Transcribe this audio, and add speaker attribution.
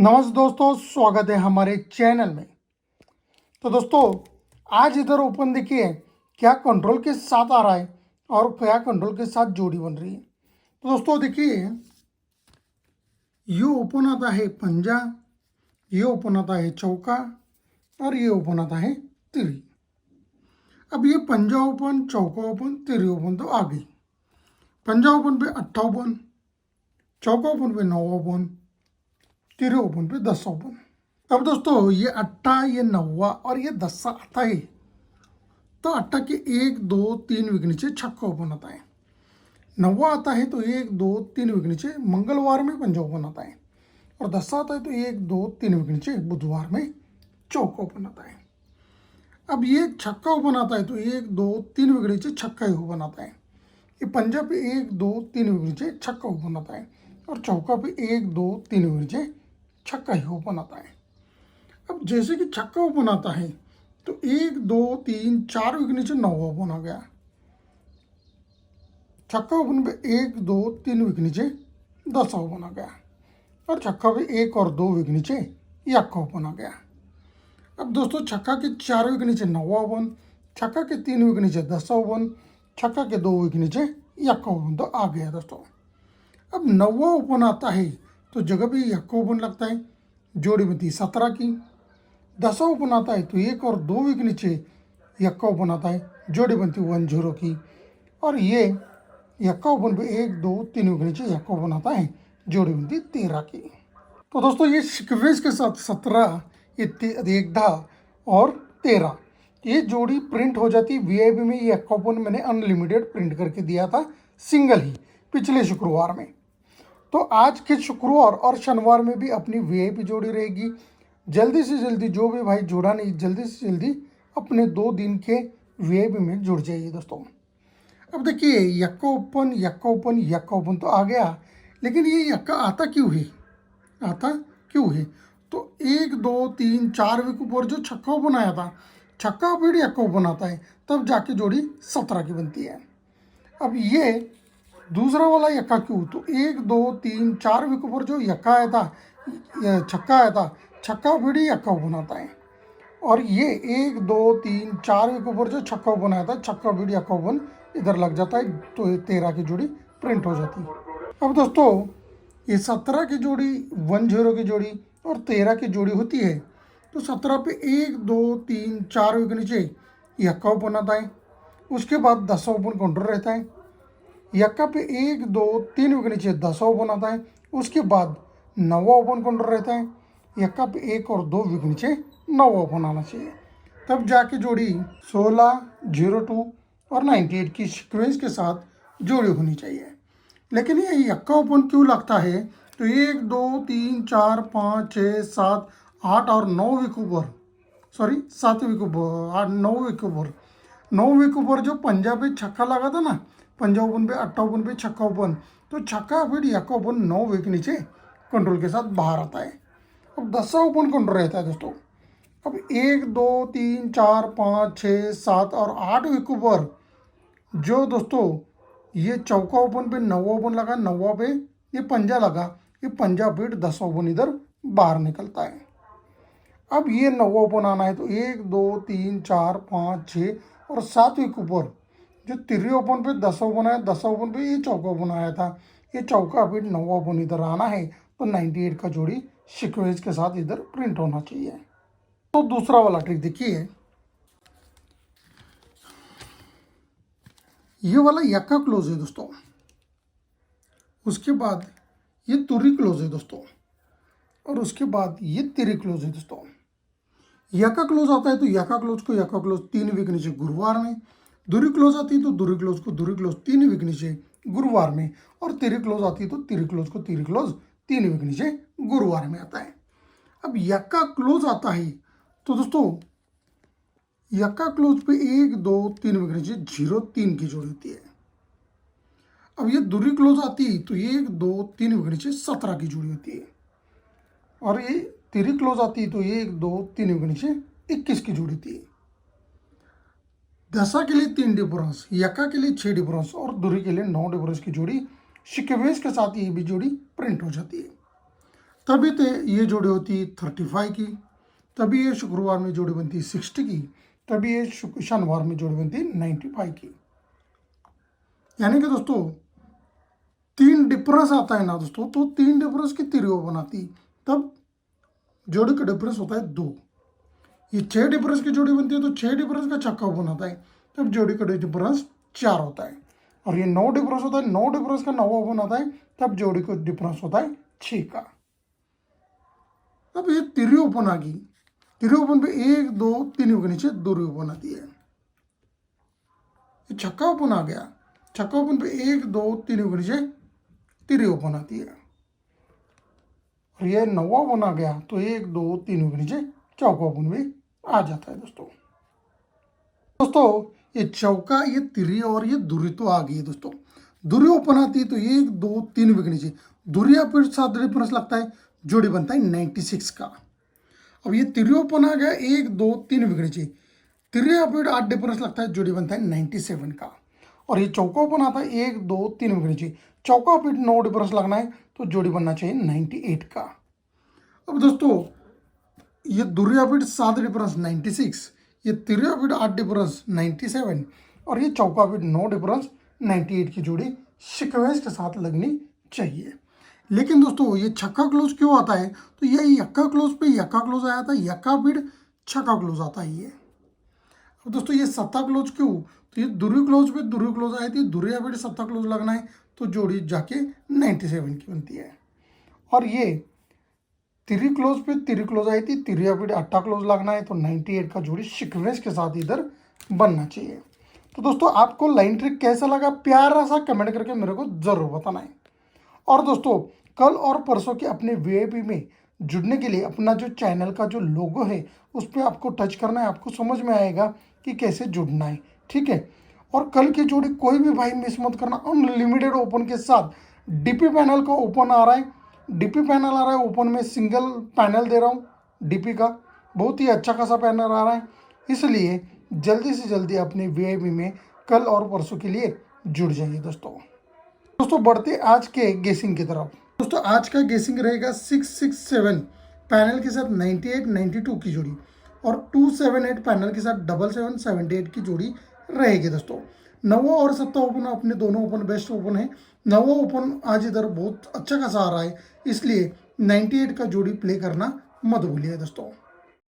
Speaker 1: नमस्ते दोस्तों, स्वागत है हमारे चैनल में। तो दोस्तों, आज इधर ओपन देखिए क्या कंट्रोल के साथ आ रहा है और क्या कंट्रोल के साथ जोड़ी बन रही है। तो दोस्तों देखिए, ये ओपन आता है पंजा, ये ओपन आता है चौका और ये ओपन आता है तिरी। अब ये पंजा ओपन, चौका ओपन, तिरी ओपन तो आ गई। पंजा ओपन पे 8 ओपन, चौका ओपन पे 9 ओपन, तिरी ओपन पे 10 ओपन। अब दोस्तों ये 8, ये 9 और ये 10 आता है तो 8 के 1 2 3 विक नीचे छक्का ओपन आता है। 9 आता है तो 1 2 3 विक नीचे मंगलवार में पंजा ओपन आता है। और 10 आता है तो 1 2 3 विक नीचे बुधवार में चौका ओपन आता है। अब ये छक्का ओपन आता है तो 1 2 3 विक नीचे छक्का ही ओपन आता है। ये पंजा पे 1 2 3 विक नीचे छक्का ओपन आता है और चौका पे 1 2 3 विक नीचे छक्का ही ओपन आता है। अब जैसे कि छक्का ओपन आता है तो 1 2 3 4 विक नीचे 9 ओपन आ गया। छक्का ओपन पे 1 2 3 विक नीचे 10 ओपन आ गया और छक्का पे 1 और 2 विक नीचे यक्का ओपन आ गया। अब दोस्तों छक्का के 4 विक नीचे 9 ओपन, छक्का के 3 विक नीचे 10 ओपन, छक्का के 2 विक नीचे यक्का ओपन तो आ गया दोस्तों। अब 9 ओपन आता है तो जगह पे यक्का ओपन लगता है, जोड़ी बनती 17 की। 10 ओपन आता है तो 1 और 2 विक नीचे यक्का ओपन आता है, जोड़ी बनती 1 0 की। और ये यक्का ओपन पे 1 2 3 विक नीचे यक्का ओपन आता है, जोड़ी बनती 13 की। तो दोस्तों ये सीक्वेंस के साथ 17, 11 और 13 ये जोड़ी प्रिंट हो जाती। वीआईपी में ये यक्का ओपन मैंने अनलिमिटेड प्रिंट करके दिया था सिंगल ही पिछले शुक्रवार में। तो आज के शुक्रवार और शनिवार में भी अपनी वीआईपी जोड़ी रहेगी। जल्दी से जल्दी जो भी भाई जुड़ा नहीं, जल्दी से जल्दी अपने 2 दिन के वीआईपी में जुड़ जाइए दोस्तों। अब देखिए यक्का ओपन, यक्का ओपन, यक्का ओपन तो आ गया, लेकिन ये यक्का आता क्यों है, आता क्यों है? तो 1 2 3 4 विक ऊपर जो छक्का ओपन आया था, छक्का फिर यक्का ओपन आता है, तब जाके जोड़ी 17 की बनती है। अब ये दूसरा वाला यक्का क्यों? तो 1 2 3 4 विक ऊपर जो यक्का आया था, छक्का आया था, छक्का फिर यक्का ओपन आता है। और ये 1 2 3 4 विक ऊपर जो छक्का ओपन आया था, छक्का फिर यक्का ओपन इधर लग जाता है तो ये 13 की जोड़ी प्रिंट हो जाती है। अब दोस्तों ये 17 की जोड़ी, 1 0 की जोड़ी और 13 की जोड़ी होती है तो 17 पे 1 2 3 4 विक नीचे यक्का ओपन आता है, उसके बाद 10 ओपन काउंटर रहता है। यक्का पे 1 2 3 विक नीचे 10 ओपन आता है, उसके बाद 9 ओपन काउंटर रहता है। यक्का पे 1 और 2 विक नीचे 9 ओपन आना चाहिए, तब जाके जोड़ी 16 02 और 98 की सीक्वेंस के साथ जोड़ी होनी चाहिए। लेकिन ये यक्का ओपन क्यों लगता है? तो 1 2 3 4 5 6 7 8 और 9 विक ऊपर, सॉरी 7 विक ऊपर, 9 विक ऊपर, 9 विक ऊपर जो पंजा पे छक्का लगा था ना, पंजा ओपन पे 8 ओपन पे छक्का ओपन, तो छक्का फिर यक्का ओपन 9 विक नीचे कंट्रोल के साथ बाहर आता है। अब 10 ओपन कंट्रोल रहता है दोस्तों। अब 1 2 3 4 5 6 7 और 8 विक ऊपर जो दोस्तों ये चौका ओपन पे 9 ओपन लगा, 9 पे ये पंजा लगा, ये पंजा फिर 10 ओपन इधर बाहर निकलता है। अब ये 9 ओपन आना है तो 1 2 3 4 5 6 और 7 विक ऊपर जो तिरी ओपन पे 10 ओपन आया, 10 ओपन पे ये चौका ओपन आया था, ये चौका फिर 9 ओपन इधर आना है तो 98 का जोड़ी सीक्वेंस के साथ इधर प्रिंट होना चाहिए। तो दूसरा वाला ट्रिक देखिए, ये वाला यक्का क्लोज है दोस्तों, उसके बाद ये तुरी क्लोज है दोस्तों, और उसके बाद ये तिरी क्लोज है दोस्तों। यक्का क्लोज आता है तो यक्का क्लोज को यक्का क्लोज 3 विक नीचे गुरुवार में, दुरी क्लोज आती है तो दुरी क्लोज को दुरी क्लोज 3 विक नीचे गुरुवार में, और तिरी क्लोज आती है तो तिरी क्लोज को तिरी क्लोज 3 विक नीचे गुरुवार में आता है। अब यक्का क्लोज आता है तो दोस्तों यक्का क्लोज पे 1 2 3 विक नीचे 0 3 की जोड़ी होती है। अब ये दुरी क्लोज आती है तो 1 2 3 विक नीचे 17 की जोड़ी होती है, और ये तिरी क्लोज आती है तो 1 2 3 विक नीचे 21 की जोड़ी होती है। दशा के लिए 3 डिफरेंस, यक्का के लिए 6 डिफरेंस और दुरी के लिए 9 डिफरेंस की जोड़ी सीक्वेंस के साथ ये भी जोड़ी प्रिंट हो जाती है। तभी तो ये जोड़ी होती 35 की, तभी ये शुक्रवार में जोड़ी बनती 60 की, तभी ये शनिवार में जोड़ी बनती 95 की। यानी कि दोस्तों 3 डिफरेंस आता है ना दोस्तों, तो 3 डिफरेंस की त्रियो बनाती, तब जोड़ी का डिफरेंस होता है 2। ये 6 डिफरेंस की जोड़ी बनती है तो 6 डिफरेंस का छक्का ओपन होता है, तब जोड़ी का डिफरेंस 4 होता है। और ये 9 डिफरेंस होता है, 9 डिफरेंस का 9 ओपन होता है, तब जोड़ी का डिफरेंस होता है 6 का। अब ये तिरी ओपन आ गई, तिरी ओपन पे 1 2 3 के नीचे 2 ओपन आती है। ये छक्का ओपन आ गया, छक्का ओपन पे 1 2 3 के नीचे तिरी ओपन आती है। और ये नौवा ओपन आ गया तो 1 2 3 के नीचे चौका ओपन भी आ जाता है दोस्तों। ये चौका, ये तिरी और ये दूरी तो आ गई है दोस्तों। दूरी ओपन आती है तो 1 2 3 के नीचे दूरिया फिर 7 डिफरेंस लगता है, जोड़ी बनता है 96 का। अब ये तिरी ओपन आ गया 1 2 3 के नीचे, तिरिया फिर 8 डिफरेंस लगता है, जोड़ी बनता है 97 का। और ये चौका ओपन आता है 1 2 3 के नीचे, चौका फिर 9 डिफरेंस लगना है, तो जोड़ी बनना चाहिए 98 का। अब दोस्तों ये दूरिया फिर 7 डिफरेंस 96, ये तिरिया फिर 8 डिफरेंस 97, और ये चौका फिर 9 डिफरेंस 98 की जोड़ी सीक्वेंस के साथ लगनी चाहिए। लेकिन दोस्तों ये छक्का क्लोज क्यों आता है, तो ये यक्का क्लोज पे यक्का क्लोज आया था, यक्का फिर छक्का क्लोज आता है ये। अब दोस्तों ये सत्ता क्लोज क्यों, तो ये दूरी क्लोज पे दूरी क्लोज आई थी, दूरिया फिर सत्ता क्लोज लगना है, तो जोड़ी जाके 97 की बनती है। और ये तिरी क्लोज पे तिरी क्लोज आई थी, तिरिया फिर अट्ठा क्लोज लगना है, तो 98 का जोड़ी सीक्वेंस के साथ इधर बनना चाहिए। तो दोस्तों आपको लाइन ट्रिक कैसा लगा, प्यारा सा कमेंट करके मेरे को जरूर बताना है। और दोस्तों कल और परसों के अपने वीआईपी में जुड़ने के लिए अपना जो चैनल का जो लोगो है उस पर आपको टच करना है, आपको समझ में आएगा कि कैसे जुड़ना है, ठीक है। और कल की जोड़ी कोई भी भाई मिस मत करना, अनलिमिटेड ओपन के साथ डीपी पैनल का ओपन आ रहा है, डीपी पैनल आ रहा है, ओपन में सिंगल पैनल दे रहा हूँ डीपी का, बहुत ही अच्छा खासा पैनल आ रहा है, इसलिए जल्दी से जल्दी अपने वीआईपी में कल और परसों के लिए जुड़ जाइए दोस्तों बढ़ते आज के गेसिंग की तरफ। दोस्तों आज का गेसिंग रहेगा 667 पैनल के साथ 98 92 की जोड़ी, और 278 पैनल के साथ 77 78 की जोड़ी रहेगी दोस्तों। नवा और सत्ता ओपन अपने दोनों ओपन बेस्ट ओपन है। नवा ओपन आज इधर बहुत अच्छा खासा आ रहा है, इसलिए 98 का जोड़ी प्ले करना मत भूलिए दोस्तों।